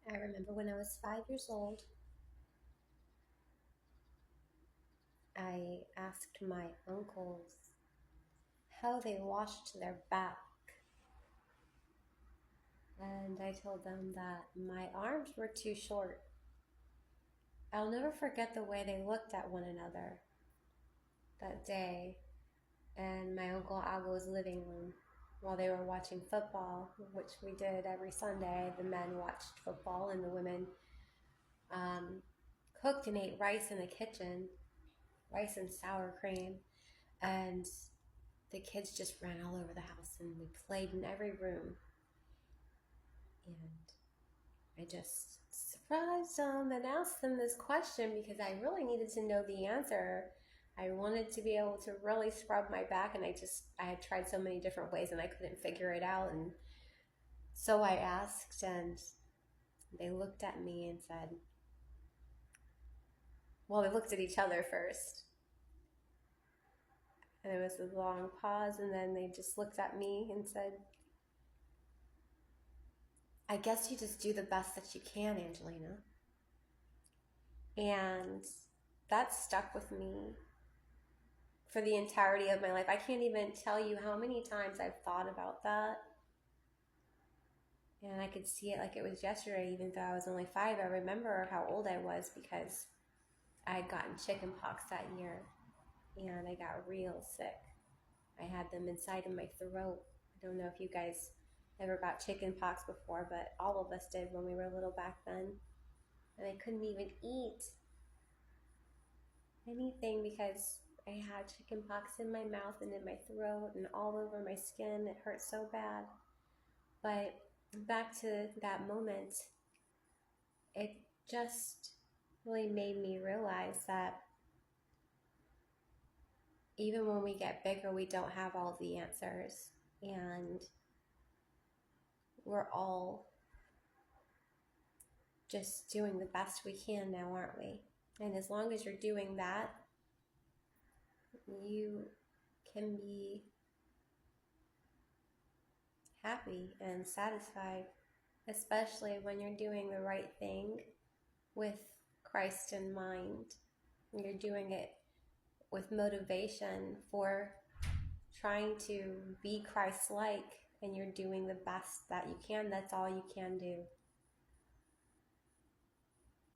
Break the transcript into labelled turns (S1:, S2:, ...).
S1: I remember when I was 5 years old, I asked my uncles how they washed their back. And I told them that my arms were too short. I'll never forget the way they looked at one another that day in my Uncle Ago's living room while they were watching football, which we did every Sunday. The men watched football and the women um, cooked and ate rice in the kitchen, rice and sour cream. And the kids just ran all over the house and we played in every room. And I just surprised them and asked them this question because I really needed to know the answer. I wanted to be able to really scrub my back, and I had tried so many different ways and I couldn't figure it out. And so I asked, and they looked at me and said, well, they looked at each other first. And there was a long pause, and then they just looked at me and said, I guess you just do the best that you can, Angelina. And that stuck with me for the entirety of my life. I can't even tell you how many times I've thought about that. And I could see it like it was yesterday, even though I was only 5. I remember how old I was because I had gotten chicken pox that year and I got real sick. I had them inside of my throat. I don't know if you guys ever got chicken pox before, but all of us did when we were little back then. And I couldn't even eat anything because I had chicken pox in my mouth and in my throat and all over my skin. It hurt so bad. But back to that moment, it just really made me realize that even when we get bigger, we don't have all the answers. And we're all just doing the best we can now, aren't we? And as long as you're doing that, you can be happy and satisfied, especially when you're doing the right thing with Christ in mind. You're doing it with motivation for trying to be Christ-like, and you're doing the best that you can. That's all you can do.